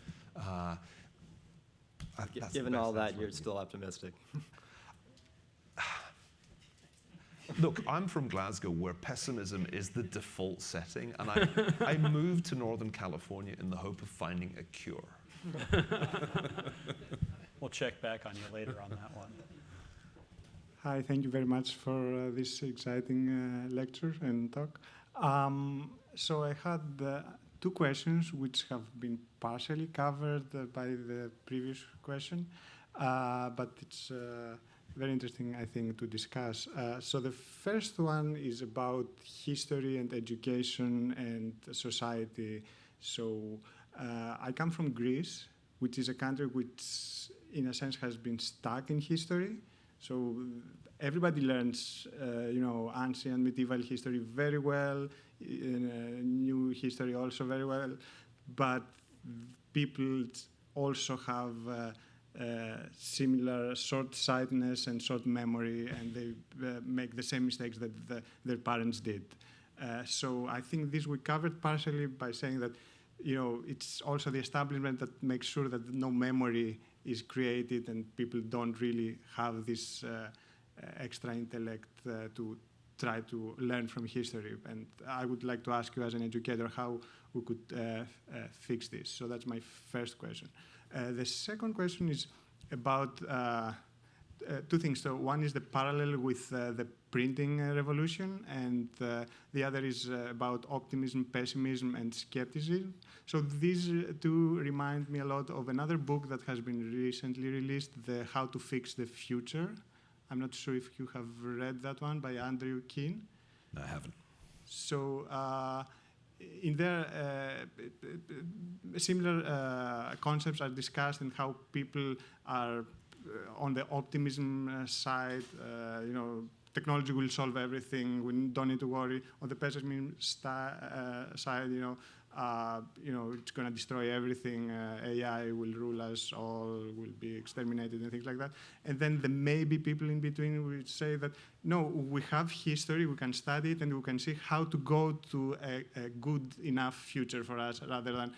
Given all that, you're still optimistic. Look, I'm from Glasgow, where pessimism is the default setting, and I moved to Northern California in the hope of finding a cure. We'll check back on you later on that one. Hi, thank you very much for this exciting lecture and talk. So I had two questions which have been partially covered by the previous question, but it's very interesting, I think, to discuss. So the first one is about history and education and society. So I come from Greece, which is a country which, in a sense, has been stuck in history. So everybody learns, ancient medieval history very well, new history also very well, but people also have similar short-sightedness and short memory, and they make the same mistakes that their parents did. So I think this we covered partially by saying that, it's also the establishment that makes sure that no memory is created and people don't really have this extra intellect to try to learn from history. And I would like to ask you as an educator how we could fix this. So that's my first question. The second question is about two things. So one is the parallel with the printing revolution, and the other is about optimism, pessimism, and skepticism. So these two remind me a lot of another book that has been recently released, the How to Fix the Future. I'm not sure if you have read that one by Andrew Keane. No, I haven't. So in there, similar concepts are discussed and how people are on the optimism side, technology will solve everything, we don't need to worry. On the pessimism side, it's going to destroy everything, AI will rule us all, will be exterminated and things like that. And then the maybe people in between will say that, no, we have history, we can study it, and we can see how to go to a good enough future for us, rather than,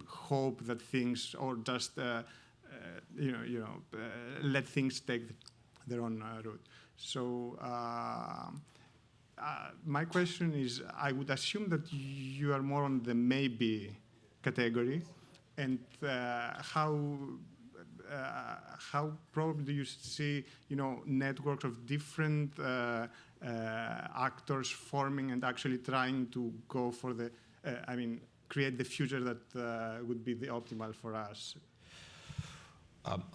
hope that things, or just, let things take their own route. So my question is, I would assume that you are more on the maybe category, and how probably do you see, networks of different actors forming and actually trying to go for the, create the future that would be the optimal for us?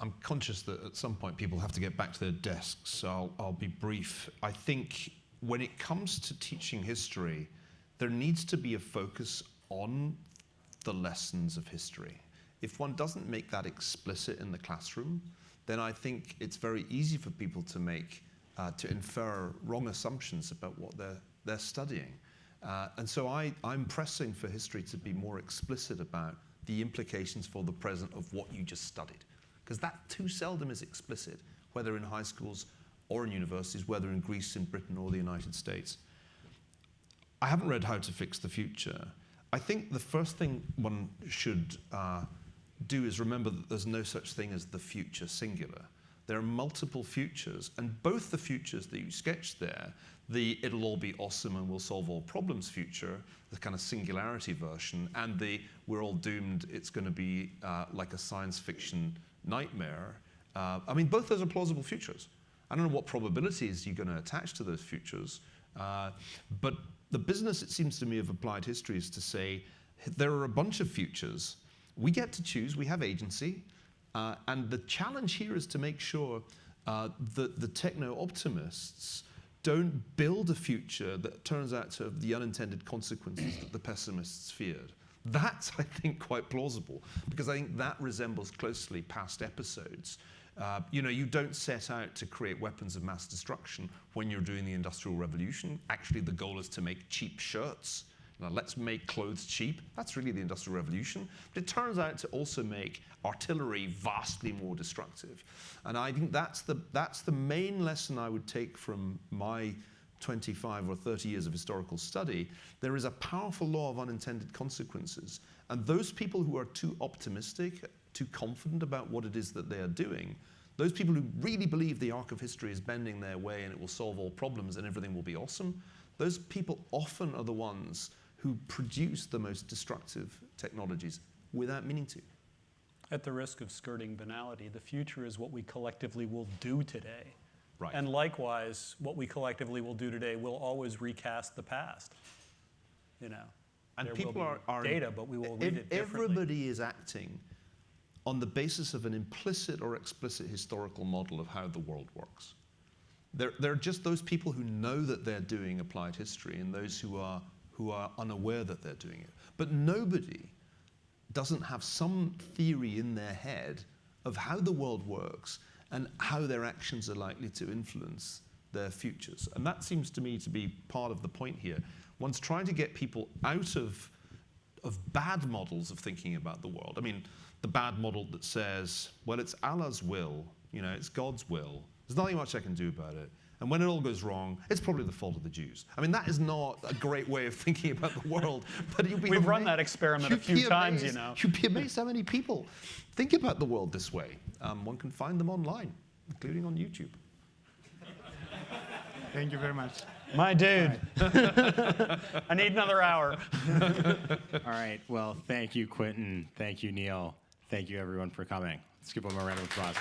I'm conscious that at some point people have to get back to their desks, so I'll be brief. I think when it comes to teaching history, there needs to be a focus on the lessons of history. if one doesn't make that explicit in the classroom, then I think it's very easy for people to infer wrong assumptions about what they're studying. And so I'm pressing for history to be more explicit about the implications for the present of what you just studied. Because that too seldom is explicit, whether in high schools or in universities, whether in Greece, in Britain, or the United States. I haven't read How to Fix the Future. I think the first thing one should do is remember that there's no such thing as the future singular. There are multiple futures, and both the futures that you sketched there, the it'll all be awesome and we'll solve all problems future, the kind of singularity version, and the we're all doomed, it's going to be like a science fiction nightmare. I mean, both those are plausible futures. I don't know what probabilities you're going to attach to those futures, but the business, it seems to me, of applied history is to say there are a bunch of futures. We get to choose, we have agency, and the challenge here is to make sure that the techno-optimists don't build a future that turns out to have the unintended consequences that the pessimists feared. That's, I think, quite plausible, because I think that resembles closely past episodes. You don't set out to create weapons of mass destruction when you're doing the Industrial Revolution. Actually, the goal is to make cheap shirts. Let's make clothes cheap. That's really the Industrial Revolution. But it turns out to also make artillery vastly more destructive. And I think that's the main lesson I would take from my 25 or 30 years of historical study. There is a powerful law of unintended consequences. And those people who are too optimistic, too confident about what it is that they are doing, those people who really believe the arc of history is bending their way and it will solve all problems and everything will be awesome, those people often are the ones who produce the most destructive technologies without meaning to. At the risk of skirting banality, the future is what we collectively will do today. Right. And likewise, what we collectively will do today will always recast the past. And there people will be are data, but we will read it differently. Everybody is acting on the basis of an implicit or explicit historical model of how the world works. There are just those people who know that they're doing applied history and those who are unaware that they're doing it. But nobody doesn't have some theory in their head of how the world works and how their actions are likely to influence their futures. And that seems to me to be part of the point here. One's trying to get people out of bad models of thinking about the world. I mean, the bad model that says, well, it's Allah's will, it's God's will. There's nothing much I can do about it. And when it all goes wrong, it's probably the fault of the Jews. I mean, that is not a great way of thinking about the world. But we've run that experiment a few times, You'd be amazed how many people think about the world this way. One can find them online, including on YouTube. Thank you very much. My dude. I need another hour. All right. Well, thank you, Quentin. Thank you, Neil. Thank you, everyone, for coming. Let's give them a round of applause.